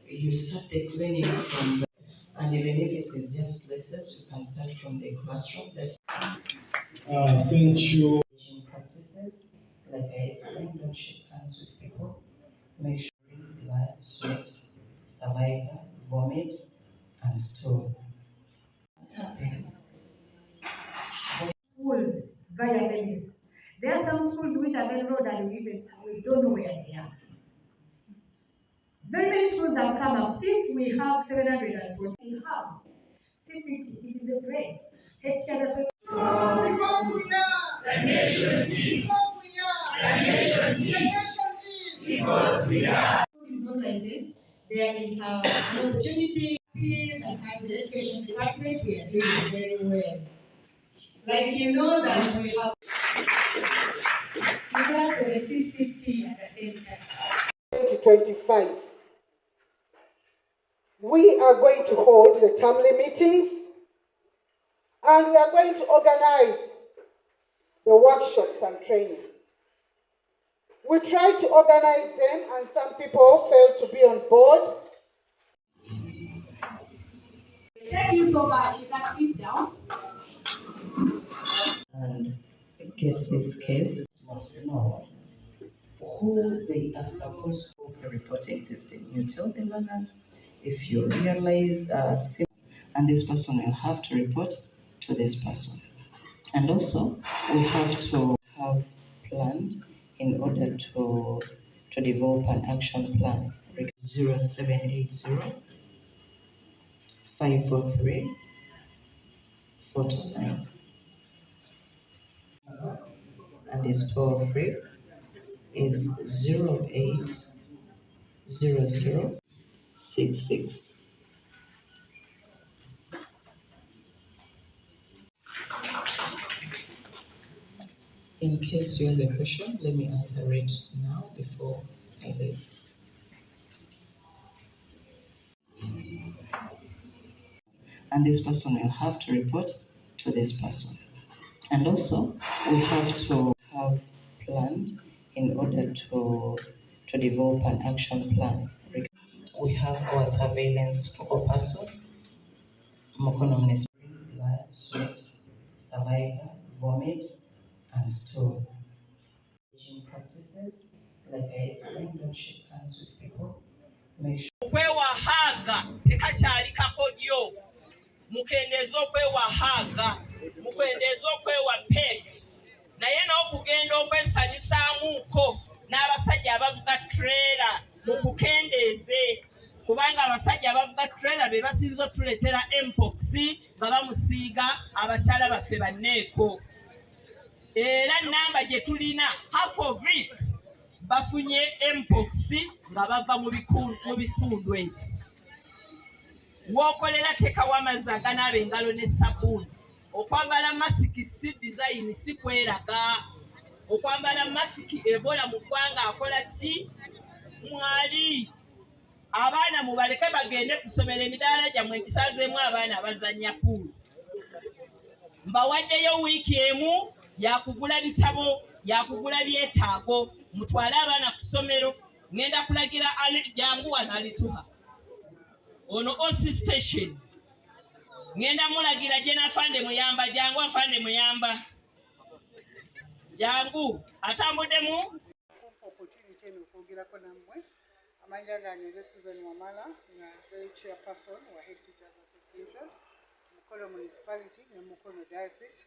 You start the cleaning from, and even if it is just places, you can start from the classroom. That Thank you. practices, like I explained, don't shake hands with people. Make sure blood, sweat, saliva, vomit, and stool. What happens? Schools via Venice. There are some schools which are enrolled and we don't know where they are. Very many schools have come up. If we have 740, we have CCT, it is a great. Because we are. The nation is. Because we are. The nation is. The nation is. Because we are. Is not licensed. There is an opportunity that has the education department. We are doing very well. Like you know that we have for the CCT at the same time. 2025. We are going to hold the Tamale meetings and we are going to organize the workshops and trainings. We tried to organize them and some people failed to be on board. Thank you so much. You can sit down. And get this case, must know who they are supposed to reporting system. You tell the learners if you realize and this person will have to report to this person. And also we have to have planned in order to develop an action plan. 0780 543 429 and this toll free is 080066. In case you have a question, let me answer it now before I leave. And this person will have to report to this person. And also, we have to have planned in order to develop an action plan. We have our surveillance focal person, Mukono municipality, blood, sweat, saliva, vomit, and stool. Practices, like I explained, don't shake hands with people. Make sure. Okwewahaga tekakyali kakodyo, mukendeeza okwewahaga, mukendeeza okwewa peg, naye n'okugenda okwesanyusaamuuko n'abasajja abavuga trailer mukukendeeze, kubanga abasajja abavuga trailer be basinza otuleetera mpox nga bamusiiga abakyala baffe banneeko. Era namba gye tulina half of it bafunye mpox nga bava mu bitundu ebyo. W'okolera tekawo amazzi aganaaba engalo ne sabbuuni. Okwambala masiki si design si kweraga. Okwambala masiki ebola mu ggwanga akola ki? Mwali. Abaana mubaleke bagende kusomera emidaala gyammwe ekisazeemu abaana abazannya puulu. Mbawaddeyo wiiki emu yakugula bitabo, yakugula byetaago, mutwale abaana ku ssomero. Ngenda kulagira jangu wano alituha. Ono OC station. Ngenda mulagira Jena Afande Muyamba, jangu Afande Muyamba. Jangu, atambuddemu. Opportunity n'okwogerako nammwe. Amanya gange nze Susan Wamala, nga nze chairperson wa Head Teachers Association, Mukono Municipality ne Mukono Diocese.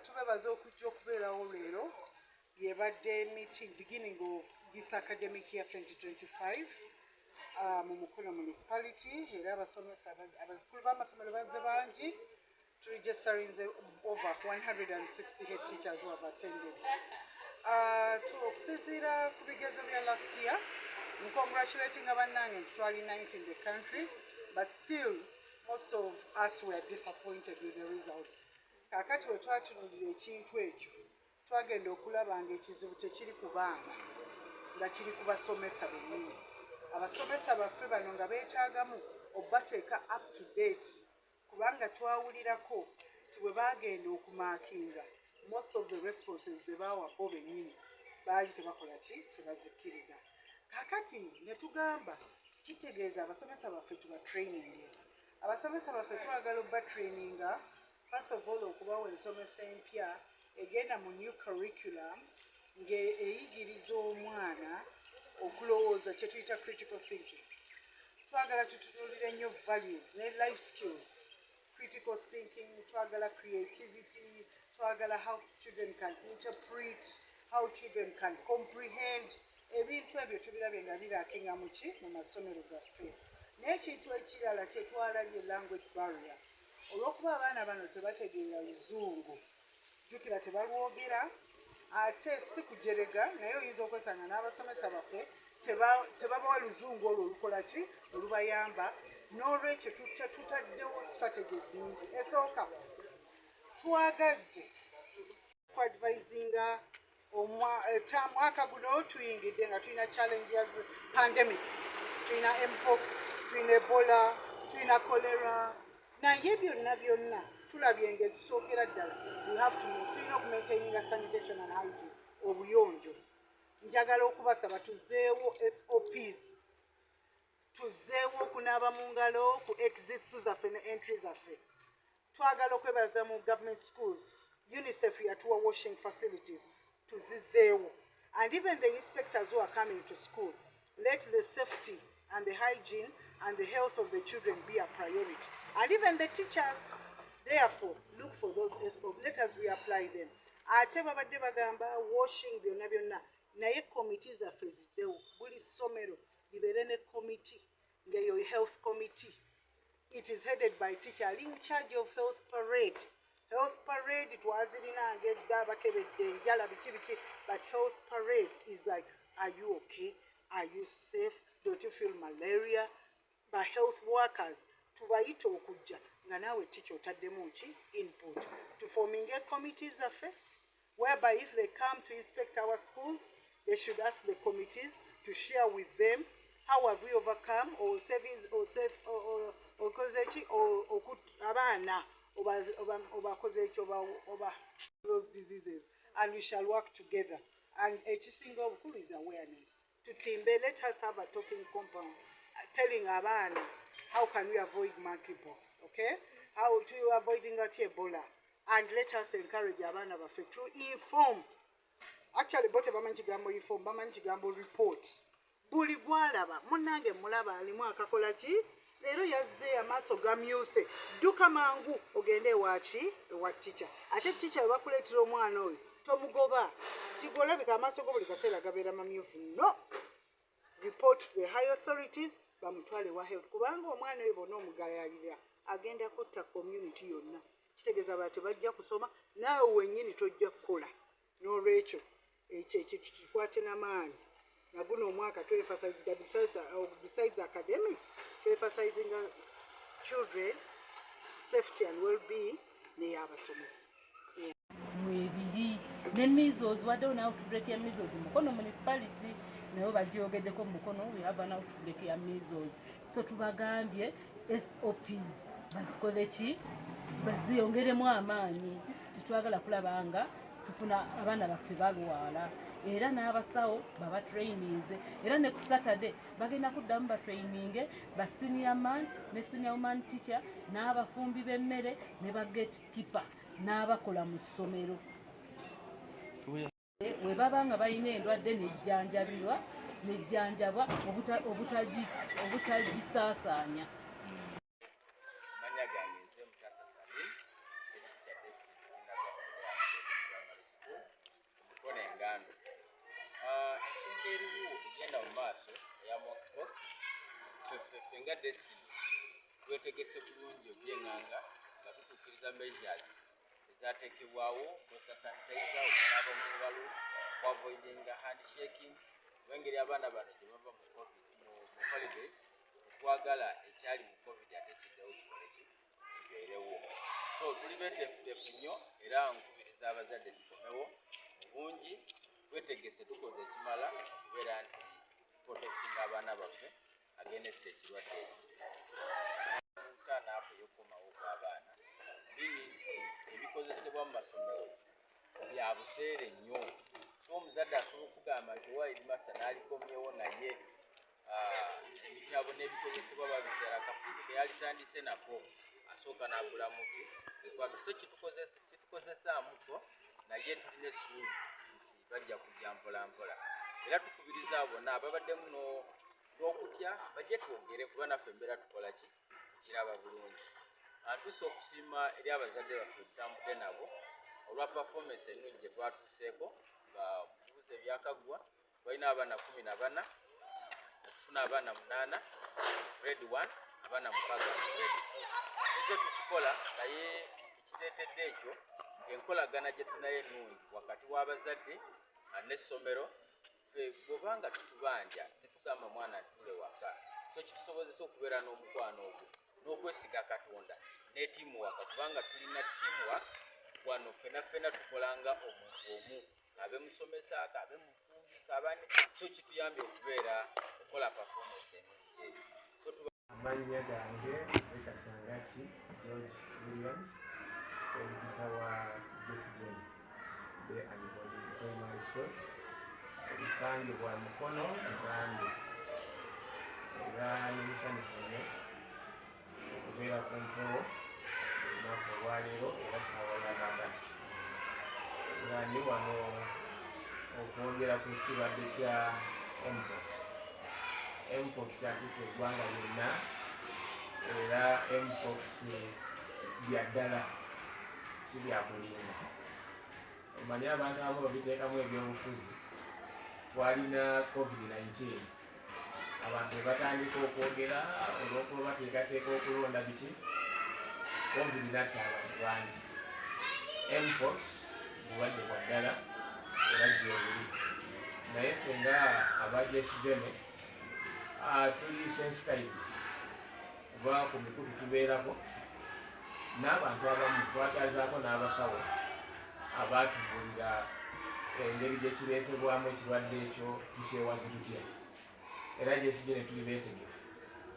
Tubebaza okujja okubeerawo leero yebadde meeting beginning of this academic year 2025 mu Mukono Municipality, era abasomesa abakulu b'amasomero bazze bangi. Registering over 160 head teachers who have attended. Okusinziira ku bigezo bya last year, I'm congratulating abannange twali 9th in the country, but still most of us were disappointed with the results. Kakati we twatunuulira ekintu ekyo, twagenda okulaba ng'ekizibu tekiri ku baana, nga kiri ku basomesa bennyini. Abasomesa baffe bano nga beetaagamu obbateeka up to date, kubanga twawulirako nti bwe baagenda okumaakinga most of the responses ze baawa bo bennyini baali tebakola ki, tebazikkiriza. Kakati ne tugamba kitegeeza abasomesa baffe tuba training. Abasomesa baffe twagala obba traininga first of all okubawa ensomesa empya egenda mu new curriculum ng'eyigiriza omwana okulowooza kye tuyita critical thinking. Twagala tutunuulire nnyo values ne life skills, critical thinking, twagala creativity, twagala how children can interpret, how children can comprehend. Ebintu ebyo tubirabye nga biraakinga mu masomero gaffe. N'ekintu ekirala kye twalabye language barrier. Olw'okuba abaana bano tebategeera Luzungu, jjukira tebalwogera, ate si kujerega naye oyinza okwesanga n'abasomesa baffe tebabawa Luzungu olwo olukola ki olubayamba. N'olwekyo tutaddewo strategies nyingi. Esooka twagadde kuadvisinga mwaka guno tuyingidde nga tulina challenges, pandemics, tulina mpox, tulina ebola, tulina cholera, naye byonna tulabye ng'ekisookera ddala tulina okumaintaininga sanitation and hygiene, obuyonjo. Njagala okubasaba tuzeewo SOPs, tuzeewo okunaaba mu ngalo ku exits zaffe ne entry zaffe. Twagala okwebaza mu government schools, UNICEF yatuwa washing facilities, tuzizeewo. And even the inspectors who are coming to school, let the safety and the hygiene and the health of the children be a priority. And even the teachers, therefore, look for those SOPs. Let us reapply them. Ate babadde bagamba washing byonna naye committee zaffe ziddewo. Buli ssomero libeere ne committee ng'eyo health committee. It is headed by teacher in charge of health parade. Health parade twazirina ng'edda bakebedde enjala biki, but health parade is like, are you okay? Are you safe? Don't you feel malaria? By health workers tubayita okujja nga naawe teacher otaddemu ki input to forming committees zaffe, whereby if they come to inspect our schools, they should ask the committees to share with them how have we overcome or those diseases, and we shall work together. And ekisinga obukulu is awareness. Tutimbe, let us have a talking compound telling abaana how can we avoid monkeypox, okay? How to avoiding Ebola, and let us encourage abaana baffe to inform. Actually, bote bamanyi kigambo inform, bamanyi kigambo report. Buli gwalaba munnange mulaba alimu akakola ki leero yazze amaaso gamyuse, dduka mangu ogende ewa teacher. Ate teacher bwe bakuleetera omwana oyo tomugoba tigolabika amaaso go buli kaseera gabeera mamyufu. No, report to the high authorities bamutwale wa health, kubanga omwana oyo bonna omugalalira agenda kutta community yonna. Kitegeeza abalala tebajja kusoma, naawe wennyini tojja kukola. N'olwekyo ekyo kikwate n'amaanyi. Na guno omwaka to emphasize besides academics, to emphasizing children safety and well-being n'ey'abasomesa. Mwebiri ne measles wadde on outbreak ya measles Mukono municipality nayo bagyogeddeko Mukono, we have an outbreak ya measles. So tubagambye SOPs bazikole ki baziyongeremu amaanyi. Tetwagala kulabanga tufuna abaana baffe balwala, era n'abasawo baba trainings, era ne ku Saturday bagenda kuddamu ba training ba senior man ne senior woman teacher n'abafumbi b'emmere ne ba gatekeeper n'abakola mu ssomero. We baba nga balina endwadde nejjanjabwa obutagisaasaanya. Twetegese bulungi ogyenganga nga tutuukiriza measures ezateekebwawo kosa sanitizer, okunaaba mu ngalo, okuavoidinga handshaking. Olw'engeri abaana bano gye bava mu holidays, twagala ekyali mu covid ate kiddewo kikole kibeerewo. So tuli beeteefuteefu nnyo era nkubiriza abazadde tukomewo mu bungi, twetegese tukoze ekimala okubeera nti protecting abaana baffe against ekirwadde ekyo. Naafu y'okukomawo kw'abaana ebikozesebwa mu masomero bya buseere nnyo. So omuzadde asobola okugamba nti wa headmaster n'alikomyewo naye ebitabo abo n'ebikozesebwa babiseera akafuzi ke yalitandise nako asooka n'agula muti zikwame. So kitukozesaamuko naye tulina essuubi nti bajja kujja mpola mpola, era tukubiriza abo bonna ababaddemu n'okutya bajje twogere kuba naffe embeera tukola ki tukiraba bulungi. Atuuse okusiima eri abazadde baffe tutambudde nabo olwa performance ennungi gye twatuuseeko nga bubuze ebyakaggwa. Balina abaana 14, okufuna abaana 8 grade 1, abaana 6 mu grade 2. Tuzze tukikola naye ekireetedde ekyo enkolagana gye tunayo ennungi wakati w'abazadde n'essomero. Ffe bw'obanga tutubanja tetugamba mwana ntule waka, so kitusobozesa okubeera n'omukwano ogwo n'okwesiga Katonda ne teamwork, kubanga tulina teamwork wano ffenna tukolanga omuntu omu, abe musomesa abe mufumbi kabane, so kituyambye okubeera okukola performance ennungi. Amannya gange Kasangati George Williams, omukisa wa Jesse James the Anibodi Primary School, ebisangibwa Mukono Uganda. Era n'emisanyufu nnyo okubeera ku mpewo olunaku olwaleero era ssaawa ya kakati. Nga ndi wano okwongera ku kirwadde kya mpox. Mpox akutte eggwanga lyonna era mpox bya ddala si bya kulinda. Omanyi abantu abamu babiteekamu ebyobufuzi. Twalina COVID-19 abantu batandika okwogera olw'okuba bateekateeka okulonda biki COVID natta abantu bangi. Mpox bulwadde bwa ddala era gyebuli, naye ffe nga aba Jesse James tuli sensitized kuba ku mikutu tubeerako n'abantu abamu twakyazaako n'abasawo abaatubuulira engeri gye kireetebwamu ekirwadde ekyo tukyewaze tutya. Era Jesse James tuli beetegefu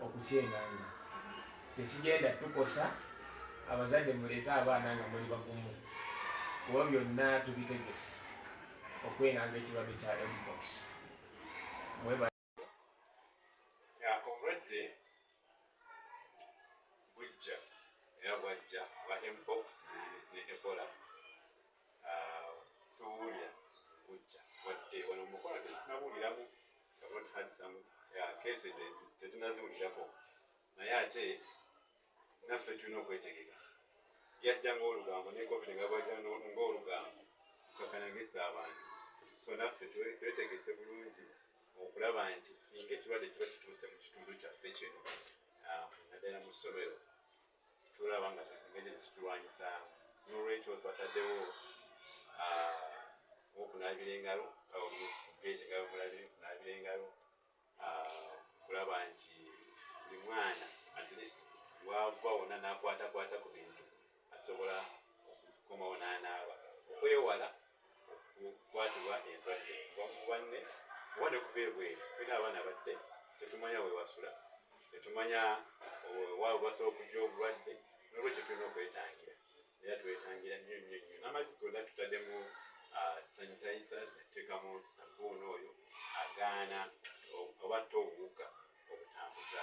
okukyenganga, tekigenda tukosa. Abazadde muleete abaana nga muli bagumu, kuba byonna tubitegese okwenganga ekirwadde kya mpox. Obulwadde bujja era bwajja bwa mpox ne Ebola tuwulira bujja, wadde wano mu Mukono tetunabuuliramu cases tetunaziwulirako, naye ate naffe tulina okwetegeka. Yajja ng'olugambo ne COVID nga bwajja ng'olugambo kukakanagisa abantu, so naffe twetegese bulungi okulaba nti singa ekirwadde kiba kituuse mu kitundu kyaffe kino naddala mu ssomero tulaba nga engeri zitulwanyisaamu. N'olwekyo twataddewo okunaabira engalo gate nga okunaabira engalo, kulaba nti buli mwana at least wava wonna n'akwatakwata ku bintu asobola okukomawo n'anaaba, okwewala okukwatibwa endwadde mubanne wadde okuva ebweru. Tulina abaana badde tetumanya we wasula, tetumanya waabwe basobola okujja obulwadde, n'olwekyo tulina okwetangira era twetangira nnyo nnyo nnyo. N'amazzi gonna tutaddemu sanitizers, netuteekamu sabuuni oyo agaana obatta obuwuka obutambuza